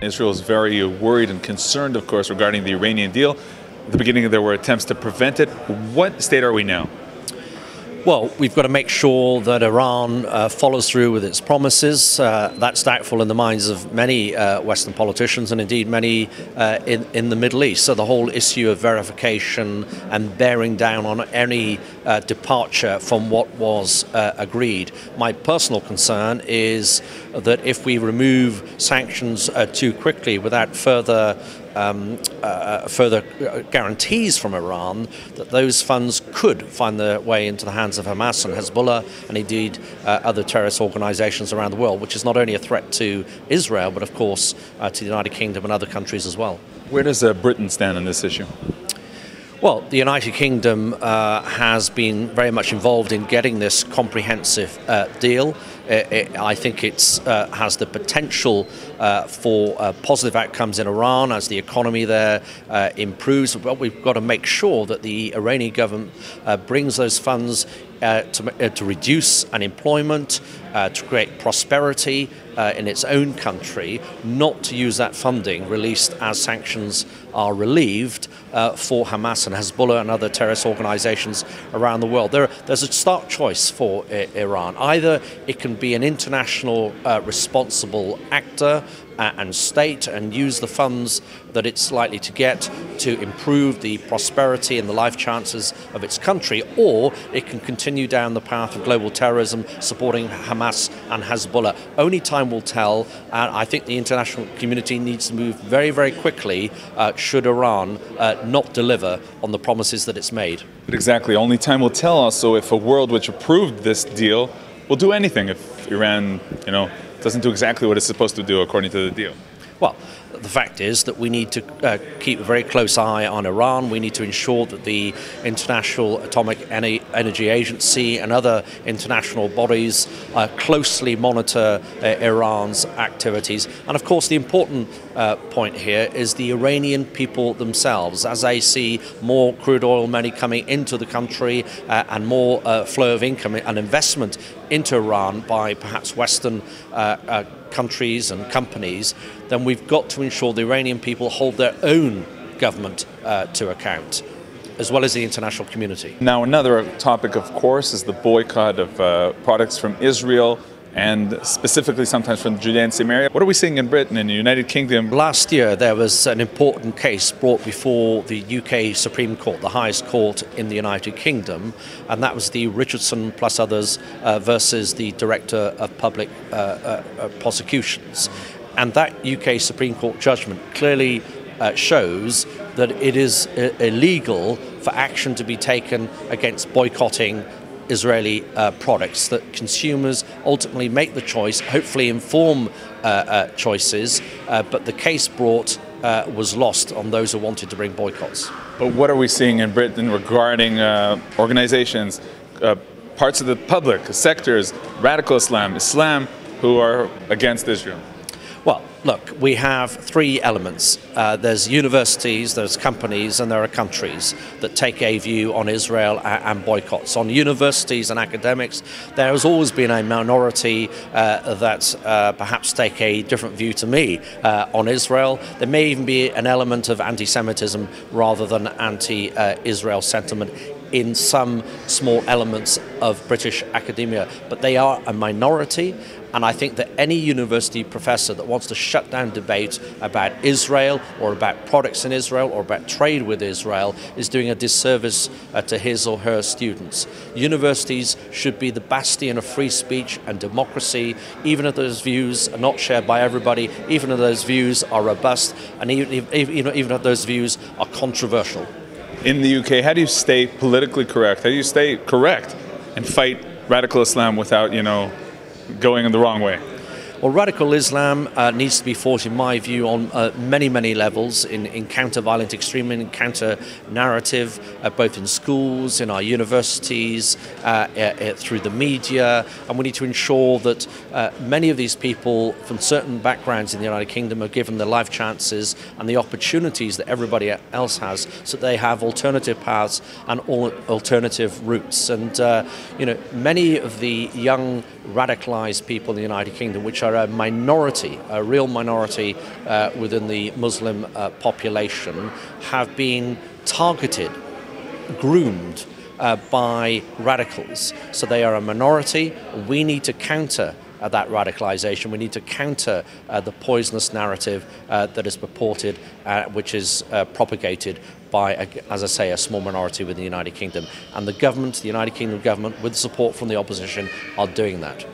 Israel is very worried and concerned, of course, regarding the Iranian deal. At the beginning, there were attempts to prevent it. What state are we now? Well, we've got to make sure that Iran follows through with its promises. That's doubtful in the minds of many Western politicians and indeed many in the Middle East. So the whole issue of verification and bearing down on any departure from what was agreed. My personal concern is that if we remove sanctions too quickly without further guarantees from Iran, that those funds could find their way into the hands of Hamas and Hezbollah and indeed other terrorist organizations around the world, which is not only a threat to Israel, but of course to the United Kingdom and other countries as well. Where does Britain stand on this issue? Well, the United Kingdom has been very much involved in getting this comprehensive deal. I think it has the potential for positive outcomes in Iran as the economy there improves. But we've got to make sure that the Iranian government brings those funds to reduce unemployment, to create prosperity in its own country, not to use that funding released as sanctions are relieved for Hamas and Hezbollah and other terrorist organizations around the world. There's a stark choice for Iran. Either it can be an international responsible actor and state and use the funds that it's likely to get to improve the prosperity and the life chances of its country, or it can continue down the path of global terrorism supporting Hamas and Hezbollah. Only time will tell, and I think the international community needs to move very, very quickly should Iran not deliver on the promises that it's made. But exactly, only time will tell also if a world which approved this deal will do anything if Iran, doesn't do exactly what it's supposed to do according to the deal. Well, the fact is that we need to keep a very close eye on Iran. We need to ensure that the International Atomic Energy Agency and other international bodies closely monitor Iran's activities. And of course, the important point here is the Iranian people themselves. As they see more crude oil money coming into the country and more flow of income and investment into Iran by perhaps Western countries and companies, then we've got to ensure the Iranian people hold their own government to account, as well as the international community. Now, another topic, of course, is the boycott of products from Israel and specifically sometimes from Judea and Samaria. What are we seeing in Britain and the United Kingdom? Last year there was an important case brought before the UK Supreme Court, the highest court in the United Kingdom, and that was the Richardson plus others versus the Director of Public Prosecutions. And that UK Supreme Court judgment clearly shows that it is illegal for action to be taken against boycotting Israeli products, that consumers ultimately make the choice, hopefully inform choices, but the case brought was lost on those who wanted to bring boycotts. But what are we seeing in Britain regarding organizations, parts of the public, sectors, radical Islam, who are against Israel? Well, look, we have three elements. There's universities, there's companies, and there are countries that take a view on Israel and boycotts. On universities and academics, there has always been a minority that perhaps take a different view to me on Israel. There may even be an element of anti-Semitism rather than anti-Israel sentiment in some small elements of British academia, but they are a minority. And I think that any university professor that wants to shut down debate about Israel or about products in Israel or about trade with Israel is doing a disservice to his or her students. Universities should be the bastion of free speech and democracy, even if those views are not shared by everybody, even if those views are robust, and even if those views are controversial. In the UK, how do you stay politically correct? How do you stay correct and fight radical Islam without, going in the wrong way? Well, radical Islam needs to be fought, in my view, on many, many levels, in counter-violent extremism, in counter-narrative, both in schools, in our universities, through the media. And we need to ensure that many of these people from certain backgrounds in the United Kingdom are given the life chances and the opportunities that everybody else has, so that they have alternative paths and alternative routes. And, many of the young radicalized people in the United Kingdom, which are are a minority, a real minority within the Muslim population, have been targeted, groomed by radicals. So they are a minority. We need to counter that radicalization. We need to counter the poisonous narrative that is purported, which is propagated by, as I say, a small minority within the United Kingdom. And the government, the United Kingdom government, with support from the opposition, are doing that.